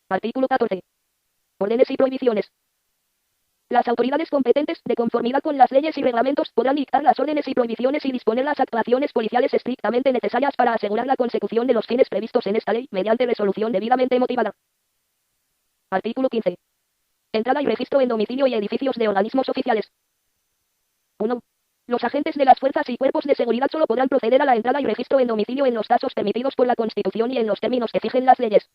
Artículo 14. Órdenes y prohibiciones. Las autoridades competentes, de conformidad con las leyes y reglamentos, podrán dictar las órdenes y prohibiciones y disponer las actuaciones policiales estrictamente necesarias para asegurar la consecución de los fines previstos en esta ley, mediante resolución debidamente motivada. Artículo 15. Entrada y registro en domicilio y edificios de organismos oficiales. 1. Los agentes de las fuerzas y cuerpos de seguridad solo podrán proceder a la entrada y registro en domicilio en los casos permitidos por la Constitución y en los términos que fijen las leyes.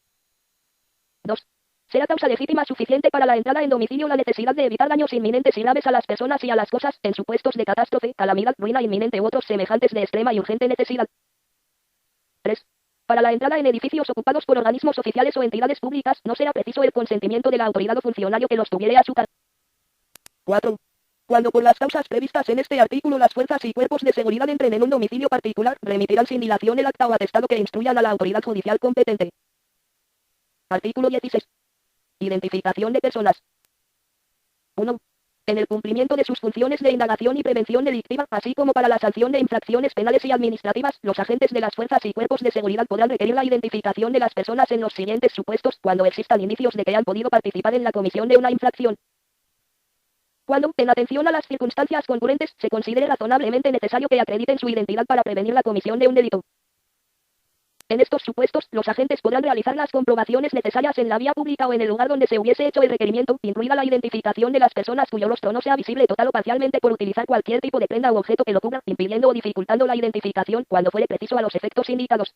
2. Será causa legítima suficiente para la entrada en domicilio la necesidad de evitar daños inminentes y graves a las personas y a las cosas, en supuestos de catástrofe, calamidad, ruina inminente u otros semejantes de extrema y urgente necesidad. 3. Para la entrada en edificios ocupados por organismos oficiales o entidades públicas, no será preciso el consentimiento de la autoridad o funcionario que los tuviere a su cargo. 4. Cuando por las causas previstas en este artículo las fuerzas y cuerpos de seguridad entren en un domicilio particular, remitirán sin dilación el acta o atestado que instruyan a la autoridad judicial competente. Artículo 16. Identificación de personas. 1. En el cumplimiento de sus funciones de indagación y prevención delictiva, así como para la sanción de infracciones penales y administrativas, los agentes de las fuerzas y cuerpos de seguridad podrán requerir la identificación de las personas en los siguientes supuestos, cuando existan indicios de que han podido participar en la comisión de una infracción. Cuando, en atención a las circunstancias concurrentes, se considere razonablemente necesario que acrediten su identidad para prevenir la comisión de un delito. En estos supuestos, los agentes podrán realizar las comprobaciones necesarias en la vía pública o en el lugar donde se hubiese hecho el requerimiento, incluida la identificación de las personas cuyo rostro no sea visible total o parcialmente por utilizar cualquier tipo de prenda u objeto que lo cubra, impidiendo o dificultando la identificación, cuando fuere preciso a los efectos indicados.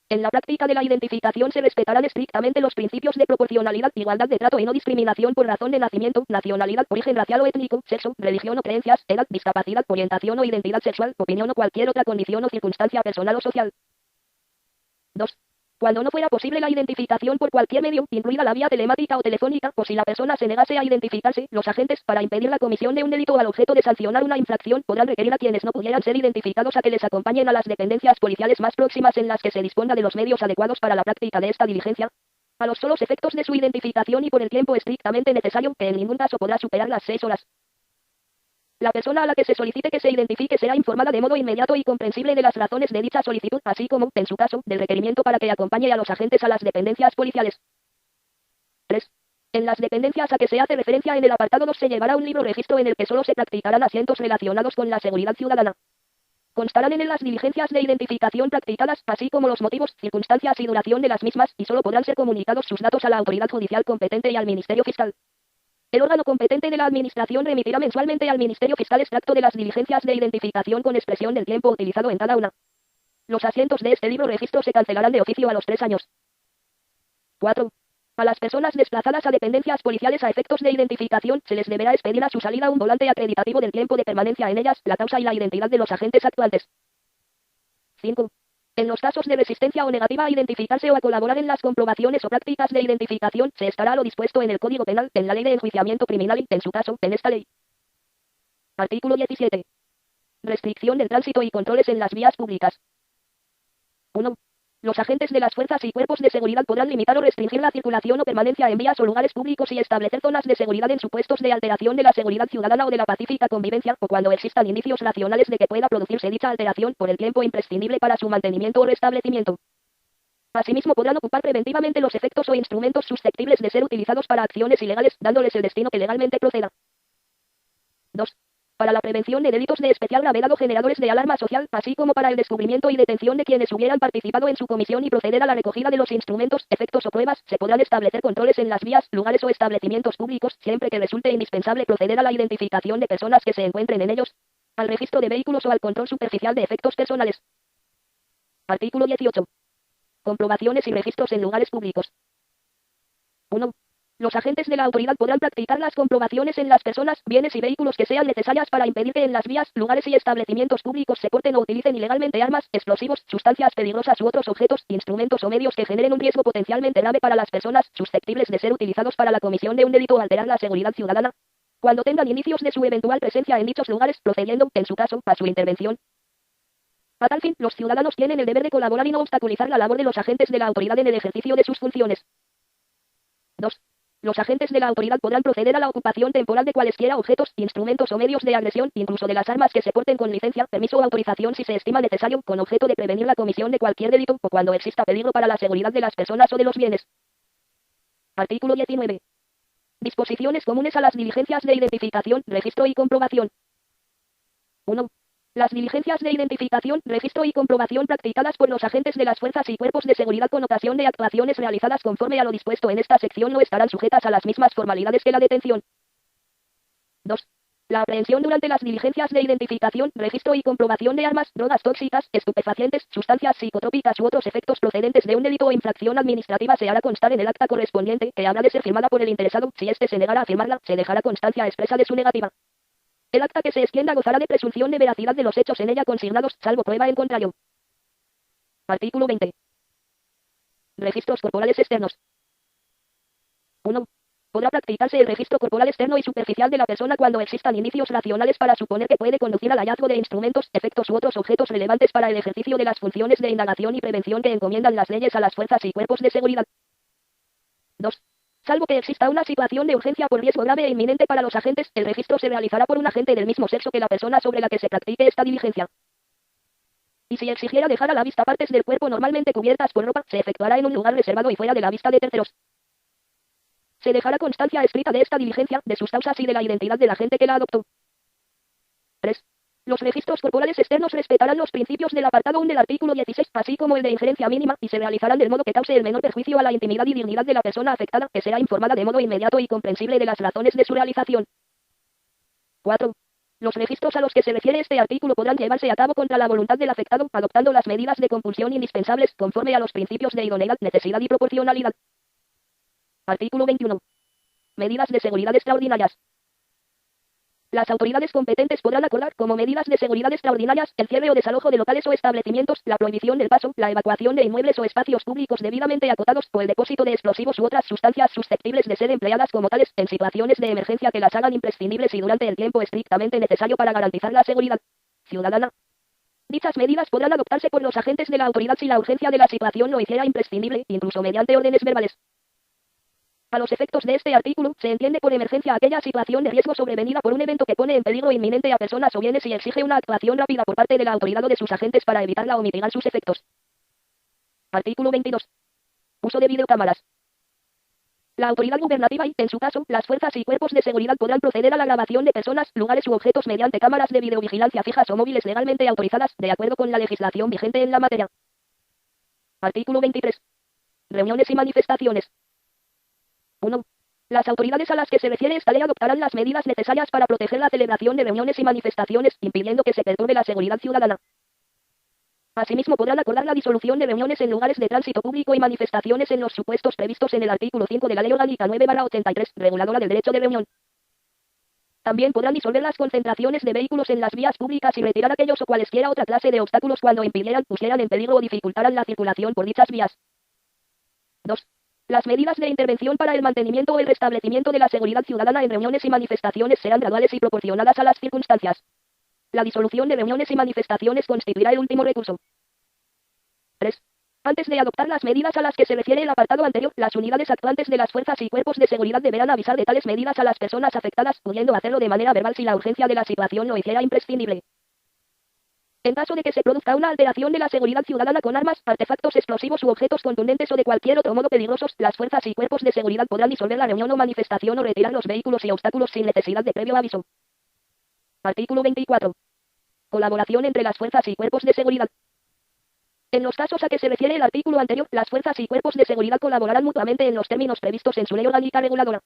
En la práctica de la identificación se respetarán estrictamente los principios de proporcionalidad, igualdad de trato y no discriminación por razón de nacimiento, nacionalidad, origen racial o étnico, sexo, religión o creencias, edad, discapacidad, orientación o identidad sexual, opinión o cualquier otra condición o circunstancia personal o social. 2. Cuando no fuera posible la identificación por cualquier medio, incluida la vía telemática o telefónica, o si la persona se negase a identificarse, los agentes, para impedir la comisión de un delito o al objeto de sancionar una infracción, podrán requerir a quienes no pudieran ser identificados a que les acompañen a las dependencias policiales más próximas en las que se disponga de los medios adecuados para la práctica de esta diligencia, a los solos efectos de su identificación y por el tiempo estrictamente necesario, que en ningún caso podrá superar las 6 horas. La persona a la que se solicite que se identifique será informada de modo inmediato y comprensible de las razones de dicha solicitud, así como, en su caso, del requerimiento para que acompañe a los agentes a las dependencias policiales. 3. En las dependencias a que se hace referencia en el apartado 2 se llevará un libro registro en el que solo se practicarán asientos relacionados con la seguridad ciudadana. Constarán en él las diligencias de identificación practicadas, así como los motivos, circunstancias y duración de las mismas, y solo podrán ser comunicados sus datos a la autoridad judicial competente y al Ministerio Fiscal. El órgano competente de la Administración remitirá mensualmente al Ministerio Fiscal extracto de las diligencias de identificación con expresión del tiempo utilizado en cada una. Los asientos de este libro registro se cancelarán de oficio a los 3 años. 4. A las personas desplazadas a dependencias policiales a efectos de identificación, se les deberá expedir a su salida un volante acreditativo del tiempo de permanencia en ellas, la causa y la identidad de los agentes actuantes. 5. En los casos de resistencia o negativa a identificarse o a colaborar en las comprobaciones o prácticas de identificación, se estará a lo dispuesto en el Código Penal, en la Ley de Enjuiciamiento Criminal y, en su caso, en esta ley. Artículo 17. Restricción del tránsito y controles en las vías públicas. 1. Los agentes de las fuerzas y cuerpos de seguridad podrán limitar o restringir la circulación o permanencia en vías o lugares públicos y establecer zonas de seguridad en supuestos de alteración de la seguridad ciudadana o de la pacífica convivencia, o cuando existan indicios racionales de que pueda producirse dicha alteración por el tiempo imprescindible para su mantenimiento o restablecimiento. Asimismo podrán ocupar preventivamente los efectos o instrumentos susceptibles de ser utilizados para acciones ilegales, dándoles el destino que legalmente proceda. 2. Para la prevención de delitos de especial gravedad o generadores de alarma social, así como para el descubrimiento y detención de quienes hubieran participado en su comisión y proceder a la recogida de los instrumentos, efectos o pruebas, se podrán establecer controles en las vías, lugares o establecimientos públicos, siempre que resulte indispensable proceder a la identificación de personas que se encuentren en ellos, al registro de vehículos o al control superficial de efectos personales. Artículo 18. Comprobaciones y registros en lugares públicos. 1. Los agentes de la autoridad podrán practicar las comprobaciones en las personas, bienes y vehículos que sean necesarias para impedir que en las vías, lugares y establecimientos públicos se porten o utilicen ilegalmente armas, explosivos, sustancias peligrosas u otros objetos, instrumentos o medios que generen un riesgo potencialmente grave para las personas, susceptibles de ser utilizados para la comisión de un delito o alterar la seguridad ciudadana, cuando tengan indicios de su eventual presencia en dichos lugares, procediendo, en su caso, a su intervención. A tal fin, los ciudadanos tienen el deber de colaborar y no obstaculizar la labor de los agentes de la autoridad en el ejercicio de sus funciones. 2. Los agentes de la autoridad podrán proceder a la ocupación temporal de cualesquiera objetos, instrumentos o medios de agresión, incluso de las armas que se porten con licencia, permiso o autorización si se estima necesario, con objeto de prevenir la comisión de cualquier delito, o cuando exista peligro para la seguridad de las personas o de los bienes. Artículo 19. Disposiciones comunes a las diligencias de identificación, registro y comprobación. 1. Las diligencias de identificación, registro y comprobación practicadas por los agentes de las fuerzas y cuerpos de seguridad con ocasión de actuaciones realizadas conforme a lo dispuesto en esta sección no estarán sujetas a las mismas formalidades que la detención. 2. La aprehensión durante las diligencias de identificación, registro y comprobación de armas, drogas tóxicas, estupefacientes, sustancias psicotrópicas u otros efectos procedentes de un delito o infracción administrativa se hará constar en el acta correspondiente, que habrá de ser firmada por el interesado. Si éste se negara a firmarla, se dejará constancia expresa de su negativa. El acta que se extienda gozará de presunción de veracidad de los hechos en ella consignados, salvo prueba en contrario. Artículo 20. Registros corporales externos. 1. Podrá practicarse el registro corporal externo y superficial de la persona cuando existan indicios racionales para suponer que puede conducir al hallazgo de instrumentos, efectos u otros objetos relevantes para el ejercicio de las funciones de indagación y prevención que encomiendan las leyes a las fuerzas y cuerpos de seguridad. 2. Salvo que exista una situación de urgencia por riesgo grave e inminente para los agentes, el registro se realizará por un agente del mismo sexo que la persona sobre la que se practique esta diligencia. Y si exigiera dejar a la vista partes del cuerpo normalmente cubiertas por ropa, se efectuará en un lugar reservado y fuera de la vista de terceros. Se dejará constancia escrita de esta diligencia, de sus causas y de la identidad del agente que la adoptó. 3. Los registros corporales externos respetarán los principios del apartado 1 del artículo 16, así como el de injerencia mínima, y se realizarán del modo que cause el menor perjuicio a la intimidad y dignidad de la persona afectada, que será informada de modo inmediato y comprensible de las razones de su realización. 4. Los registros a los que se refiere este artículo podrán llevarse a cabo contra la voluntad del afectado, adoptando las medidas de compulsión indispensables, conforme a los principios de idoneidad, necesidad y proporcionalidad. Artículo 21. Medidas de seguridad extraordinarias. Las autoridades competentes podrán acordar, como medidas de seguridad extraordinarias, el cierre o desalojo de locales o establecimientos, la prohibición del paso, la evacuación de inmuebles o espacios públicos debidamente acotados, o el depósito de explosivos u otras sustancias susceptibles de ser empleadas como tales, en situaciones de emergencia que las hagan imprescindibles y durante el tiempo estrictamente necesario para garantizar la seguridad ciudadana. Dichas medidas podrán adoptarse por los agentes de la autoridad si la urgencia de la situación lo hiciera imprescindible, incluso mediante órdenes verbales. A los efectos de este artículo, se entiende por emergencia aquella situación de riesgo sobrevenida por un evento que pone en peligro inminente a personas o bienes y exige una actuación rápida por parte de la autoridad o de sus agentes para evitarla o mitigar sus efectos. Artículo 22. Uso de videocámaras. La autoridad gubernativa y, en su caso, las fuerzas y cuerpos de seguridad podrán proceder a la grabación de personas, lugares u objetos mediante cámaras de videovigilancia fijas o móviles legalmente autorizadas, de acuerdo con la legislación vigente en la materia. Artículo 23. Reuniones y manifestaciones. 1. Las autoridades a las que se refiere esta ley adoptarán las medidas necesarias para proteger la celebración de reuniones y manifestaciones, impidiendo que se perturbe la seguridad ciudadana. Asimismo podrán acordar la disolución de reuniones en lugares de tránsito público y manifestaciones en los supuestos previstos en el artículo 5 de la Ley Orgánica 9/83, reguladora del derecho de reunión. También podrán disolver las concentraciones de vehículos en las vías públicas y retirar aquellos o cualesquiera otra clase de obstáculos cuando impidieran, pusieran en peligro o dificultaran la circulación por dichas vías. 2. Las medidas de intervención para el mantenimiento o el restablecimiento de la seguridad ciudadana en reuniones y manifestaciones serán graduales y proporcionadas a las circunstancias. La disolución de reuniones y manifestaciones constituirá el último recurso. 3. Antes de adoptar las medidas a las que se refiere el apartado anterior, las unidades actuantes de las fuerzas y cuerpos de seguridad deberán avisar de tales medidas a las personas afectadas, pudiendo hacerlo de manera verbal si la urgencia de la situación lo hiciera imprescindible. En caso de que se produzca una alteración de la seguridad ciudadana con armas, artefactos explosivos u objetos contundentes o de cualquier otro modo peligrosos, las fuerzas y cuerpos de seguridad podrán disolver la reunión o manifestación o retirar los vehículos y obstáculos sin necesidad de previo aviso. Artículo 24. Colaboración entre las fuerzas y cuerpos de seguridad. En los casos a que se refiere el artículo anterior, las fuerzas y cuerpos de seguridad colaborarán mutuamente en los términos previstos en su ley orgánica reguladora.